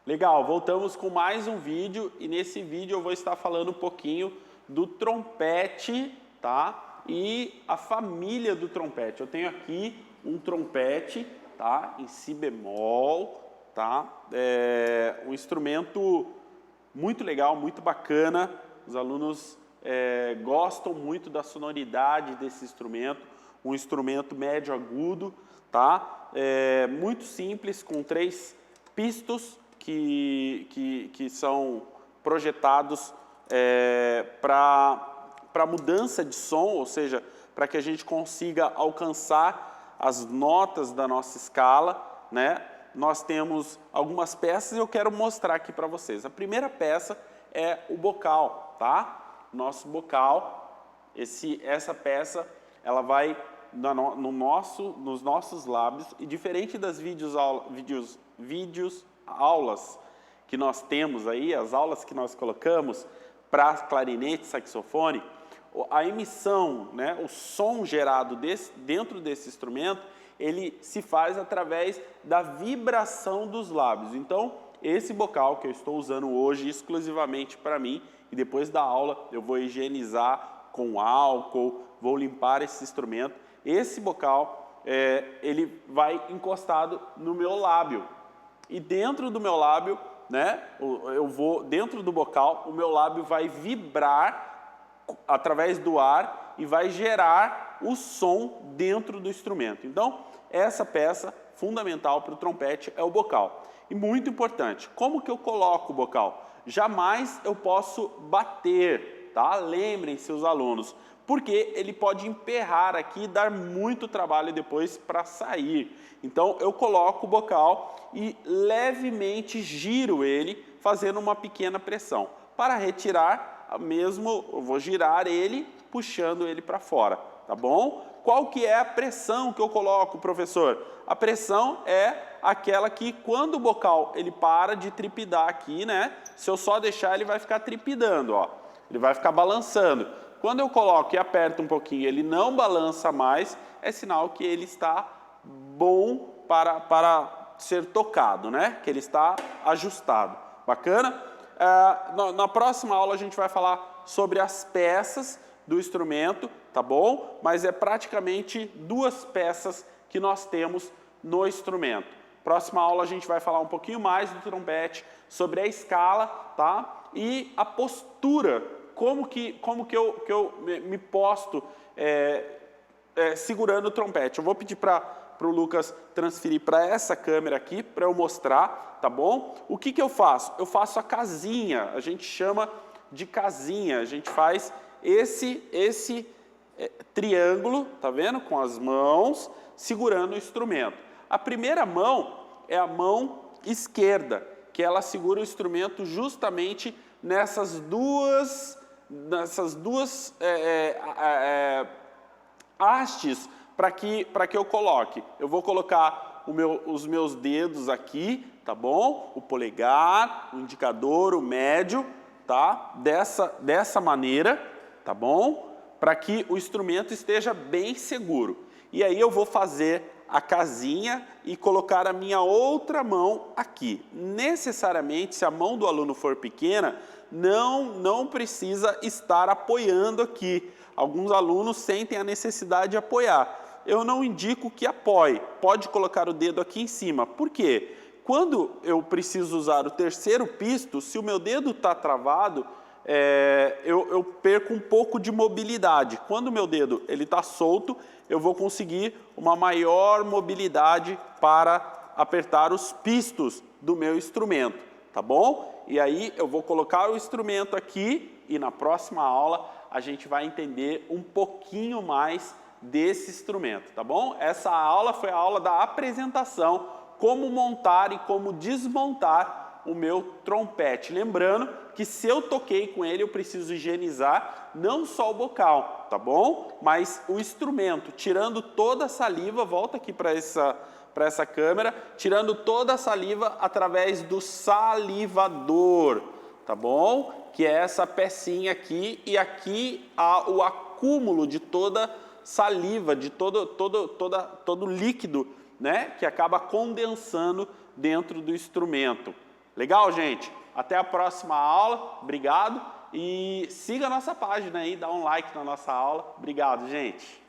Legal, voltamos com mais um vídeo e nesse vídeo eu vou estar falando um pouquinho do trompete, tá? E a família do trompete. Eu tenho aqui um trompete, tá? Em si bemol, tá? Um instrumento muito legal, muito bacana. Os alunos gostam muito da sonoridade desse instrumento. Um instrumento médio agudo, tá? Muito simples, com 3 pistos que são projetados para mudança de som, ou seja, para que a gente consiga alcançar as notas da nossa escala, né? Nós temos algumas peças e eu quero mostrar aqui para vocês. A primeira peça é o bocal, tá? Nosso bocal, essa peça, ela vai nos nossos lábios e diferente das aulas que nós temos aí, as aulas que nós colocamos para clarinete, saxofone, a emissão, né, o som gerado dentro desse instrumento, ele se faz através da vibração dos lábios. Então, esse bocal que eu estou usando hoje exclusivamente para mim, e depois da aula eu vou higienizar com álcool, vou limpar esse instrumento. Esse bocal, ele vai encostado no meu lábio. E dentro do meu lábio, né, dentro do bocal, o meu lábio vai vibrar através do ar e vai gerar o som dentro do instrumento. Então, essa peça fundamental para o trompete é o bocal. E muito importante, como que eu coloco o bocal? Jamais eu posso bater, tá? Lembrem-se os alunos, porque ele pode emperrar aqui e dar muito trabalho depois para sair. Então, eu coloco o bocal e levemente giro ele, fazendo uma pequena pressão. Para retirar, eu vou girar ele, puxando ele para fora, tá bom? Qual que é a pressão que eu coloco, professor? A pressão é aquela que, quando o bocal ele para de tripidar aqui, né? Se eu só deixar, ele vai ficar tripidando, ó. Ele vai ficar balançando. Quando eu coloco e aperto um pouquinho, ele não balança mais, é sinal que ele está bom para ser tocado, né? Que ele está ajustado. Bacana? Na próxima aula a gente vai falar sobre as peças do instrumento, tá bom? Mas é praticamente 2 peças que nós temos no instrumento. Próxima aula a gente vai falar um pouquinho mais do trompete, sobre a escala, tá? E a postura, como que eu me posto segurando o trompete. Eu vou pedir para o Lucas transferir para essa câmera aqui, para eu mostrar, tá bom? O que eu faço? Eu faço a casinha, a gente chama de casinha, a gente faz esse triângulo, tá vendo? Com as mãos, segurando o instrumento. A primeira mão é a mão esquerda, que ela segura o instrumento justamente nessas duas hastes para que eu coloque. Eu vou colocar os meus dedos aqui, tá bom? O polegar, o indicador, o médio, tá? Dessa maneira, tá bom? Para que o instrumento esteja bem seguro. E aí eu vou fazer a casinha e colocar a minha outra mão aqui. Necessariamente, se a mão do aluno for pequena, não precisa estar apoiando aqui. Alguns alunos sentem a necessidade de apoiar. Eu não indico que apoie. Pode colocar o dedo aqui em cima. Por quê? Quando eu preciso usar o terceiro pisto, se o meu dedo está travado, eu perco um pouco de mobilidade. Quando o meu dedo está solto, eu vou conseguir uma maior mobilidade para apertar os pistos do meu instrumento, tá bom? E aí eu vou colocar o instrumento aqui e na próxima aula a gente vai entender um pouquinho mais desse instrumento, tá bom? Essa aula foi a aula da apresentação, como montar e como desmontar o meu trompete. Lembrando que se eu toquei com ele, eu preciso higienizar não só o bocal, tá bom? Mas o instrumento, tirando toda a saliva, volta aqui para essa câmera, tirando toda a saliva através do salivador, tá bom? Que é essa pecinha aqui, e aqui há o acúmulo de toda saliva, de todo líquido, né? Que acaba condensando dentro do instrumento. Legal, gente? Até a próxima aula. Obrigado. E siga a nossa página aí, dá um like na nossa aula. Obrigado, gente.